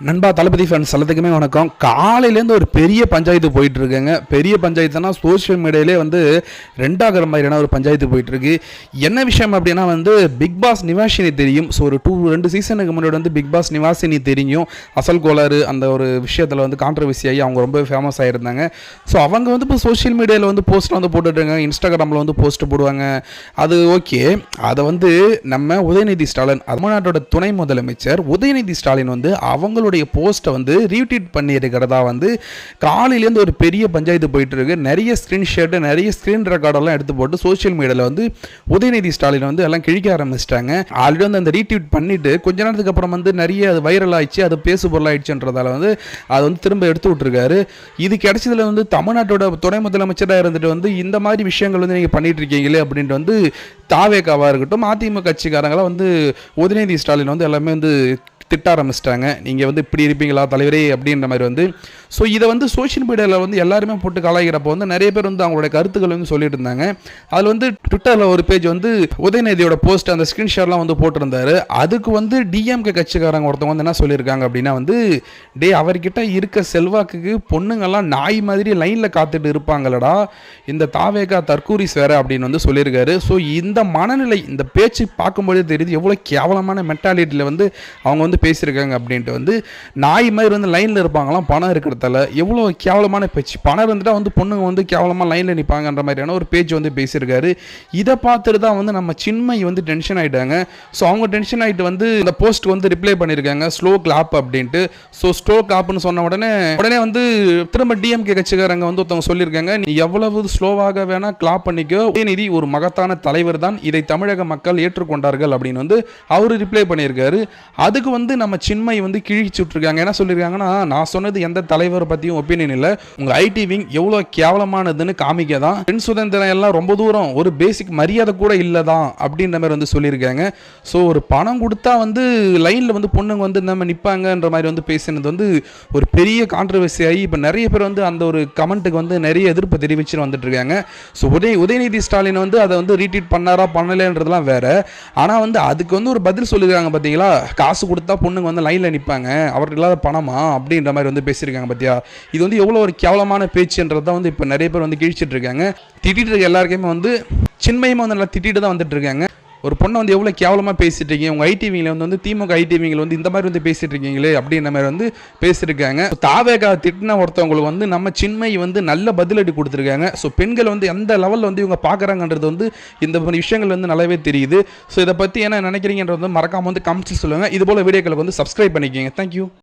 நண்பா தளபதி ஃபேன்ஸ் எல்லாத்துக்குமே வணக்கம். காலையிலேருந்து ஒரு பெரிய பஞ்சாயத்து போயிட்டு இருக்குங்க. பெரிய பஞ்சாயத்துனா சோஷியல் மீடியாலே வந்து ரெண்டாகிற மாதிரியான ஒரு பஞ்சாயத்து போயிட்டு இருக்கு. என்ன விஷயம் அப்படின்னா வந்து பிக் பாஸ் நிவாஷினி தெரியும். ஸோ ஒரு 2 சீசனுக்கு முன்னாடி வந்து பிக் பாஸ் நிவாஷினி தெரியும். அசல் கோளாறு அந்த ஒரு விஷயத்தில் வந்து கான்ட்ரவர்சி ஆகி அவங்க ரொம்ப ஃபேமஸ் ஆகிருந்தாங்க. ஸோ அவங்க வந்து இப்போ சோஷியல் மீடியாவில் வந்து போஸ்ட்லாம் வந்து போட்டுட்ருக்காங்க. இன்ஸ்டாகிராமில் வந்து போஸ்ட் போடுவாங்க. அது ஓகே. அதை வந்து நம்ம உதயநிதி ஸ்டாலின் தமிழ்நாட்டோட துணை முதலமைச்சர் உதயநிதி ஸ்டாலின் வந்து அவங்களுடைய போஸ்ட்டை வந்து ரீட்வீட் பண்ணியிருக்கிறதா வந்து காலையிலேருந்து ஒரு பெரிய பஞ்சாயத்து போயிட்டு இருக்கு. நிறைய ஸ்க்ரீன்ஷாட்டு நிறைய ஸ்க்ரீன் ரெக்கார்டெல்லாம் எடுத்து போட்டு சோஷியல் மீடியாவில் வந்து உதயநிதி ஸ்டாலின் வந்து எல்லாம் கிழிக்க ஆரம்பிச்சிட்டாங்க. ஆல்ரெடி வந்து அந்த ரீட்வீட் பண்ணிட்டு கொஞ்ச நேரத்துக்கு அப்புறம் வந்து நிறைய அது வைரல் ஆயிடுச்சு, அது பேசு பொருளாயிடுச்சுன்றதால வந்து அதை வந்து திரும்ப எடுத்து விட்டுருக்காரு. இது கிடைச்சதுல வந்து தமிழ்நாட்டோட துணை முதலமைச்சராக இருந்துட்டு வந்து இந்த மாதிரி விஷயங்கள் வந்து நீங்கள் பண்ணிட்டு இருக்கீங்களே அப்படின்ட்டு வந்து தாவேகாவாக இருக்கட்டும் அதிமுக கட்சிக்காரங்களாம் வந்து உதயநிதி ஸ்டாலின் வந்து எல்லாமே வந்து திட்ட ஆரம்பிச்சிட்டாங்க. நீங்கள் வந்து இப்படி இருப்பீங்களா தலைவரே அப்படின்ற மாதிரி வந்து. ஸோ இதை வந்து சோஷியல் மீடியாவில் வந்து எல்லாருமே போட்டு கலாய்கிறப்போ வந்து நிறைய பேர் வந்து அவங்களோட கருத்துக்கள் வந்து சொல்லிட்டு இருந்தாங்க. அதில் வந்து ட்விட்டரில் ஒரு பேஜ் வந்து உதயநிதியோட போஸ்ட் அந்த ஸ்க்ரீன்ஷாட்லாம் வந்து போட்டிருந்தாரு. அதுக்கு வந்து டிஎம்கே கட்சிக்காரங்க ஒருத்தவங்க வந்து என்ன சொல்லியிருக்காங்க அப்படின்னா வந்து அவர்கிட்ட இருக்க செல்வாக்குக்கு பொண்ணுங்கள்லாம் நாய் மாதிரி லைனில் காத்துட்டு இருப்பாங்களடா, இந்த தாவேகா தற்கூரிஸ் வேற அப்படின்னு வந்து சொல்லியிருக்காரு. ஸோ இந்த மனநிலை இந்த பேச்சு பார்க்கும்போதே தெரியுது எவ்வளோ கேவலமான மென்டாலிட்டியில் வந்து அவங்க வந்து பேசியிருக்காங்க அப்படின்ட்டு வந்து நாய் மாதிரி வந்து லைனில் இருப்பாங்களாம் பணம் இருக்கிறதால. எவ்வளோ கேவலமான பேச்சு. பணம் இருந்துட்டால் வந்து பொண்ணுங்க வந்து கேவலமாக லைனில் நிற்பாங்கன்ற மாதிரியான ஒரு பேஜ் வந்து பேசியிருக்காரு. இதை பார்த்துட்டு தான் வந்து நம்ம சின்மை வந்து டென்ஷன் ஆகிட்டாங்க. ஸோ அவங்க டென்ஷன் ஆகிட்டு வந்து இந்த போஸ்ட் வந்து ரிப்ளை பண்ணியிருக்காங்க ஸ்லோ கிளாப் அப்படின்ட்டு. ஸோ ஸ்லோ கிளாப்னு சொன்ன உடனே வந்து திரும்ப டிஎம்கே கட்சிக்காரங்க வந்து ஒருத்தவங்க சொல்லியிருக்காங்க, நீ எவ்வளவு ஸ்லோவாக வேணா கிளாப் பண்ணிக்கோ, உதயநிதி ஒரு மகத்தான தலைவர் தான், இதை தமிழக மக்கள் ஏற்றுக்கொண்டார்கள் அப்படின்னு வந்து அவர் ரிப்ளை பண்ணியிருக்காரு. அதுக்கு வந்து நம்ம சின்மை வந்து கிழிச்சு விட்டுருக்காங்க. என்ன சொல்லியிருக்காங்கன்னா, நான் சொன்னது எந்த தலைவரை பற்றியும் ஒப்பீனியன் இல்லை, உங்கள் ஐடி விங் எவ்வளோ கேவலமானதுன்னு காமிக்க தான், பெண் சுதந்திரம் எல்லாம் ரொம்ப தூரம் ஒரு பேசிக் மரியாதை கூட இல்லை தான் அப்படின்ற மாதிரி வந்து சொல்லியிருக்காங்க. ஸோ ஒரு பணம் கொடுத்தா வந்து லைனில் வந்து பொண்ணுங்க வந்து நம்ம நிற்பாங்கன்ற மாதிரி வந்து பேசினது வந்து ஒரு பெரிய கான்ட்ரவர்சி ஆகி இப்போ நிறைய பேர் வந்து அந்த ஒரு கமெண்ட்டுக்கு வந்து நிறைய எதிர்ப்பு தெரிவிச்சுன்னு வந்துட்டு இருக்காங்க. ஸோ உதயநிதி ஸ்டாலின் வந்து அதை வந்து ரீட்வீட் பண்ணாரா பண்ணலன்றதுலாம் வேற. ஆனால் வந்து அதுக்கு வந்து ஒரு பதில் சொல்லியிருக்காங்க பார்த்தீங்களா, காசு கொடுத்தா பொண்ணுங்க வந்து லைனில் நிற்பாங்க, அவருக்கு இல்லாத பணமா அப்படின்ற மாதிரி வந்து பேசியிருக்காங்க பார்த்தியா. இது வந்து எவ்வளோ ஒரு கேவலமான பேச்சுன்றது தான் வந்து இப்போ நிறைய பேர் வந்து கிழிச்சிட்டு இருக்காங்க. திட்டிட்டு இருக்க எல்லாருக்குமே வந்து சின்மையுமே வந்து நல்லா திட்டிட்டு தான் வந்துட்டு இருக்காங்க. ஒரு பொண்ணை வந்து எவ்வளோ கேவலமாக பேசிட்டு இருக்கீங்க, உங்கள் ஐடிவிங்கில் வந்து திமுக ஐடிவிங்கில் வந்து இந்த மாதிரி வந்து பேசிட்டு இருக்கீங்களே அப்படின்ற மாதிரி வந்து பேசியிருக்காங்க. தாவேகா திட்டின ஒருத்தவங்களுக்கு வந்து நம்ம சின்மை வந்து நல்ல பதிலடி கொடுத்துருக்காங்க. ஸோ பெண்கள் வந்து எந்த லெவலில் வந்து இவங்க பார்க்குறாங்கன்றது வந்து இந்த விஷயங்கள் வந்து நல்லாவே தெரியுது. ஸோ இதை பற்றி என்ன நினைக்கிறீங்கன்றது வந்து மறக்காமல் வந்து கமெண்ட்ஸ் சொல்லுங்கள். இது போல் வீடியோக்களுக்கு வந்து சப்ஸ்கிரைப் பண்ணிக்கோங்க. தேங்க்யூ.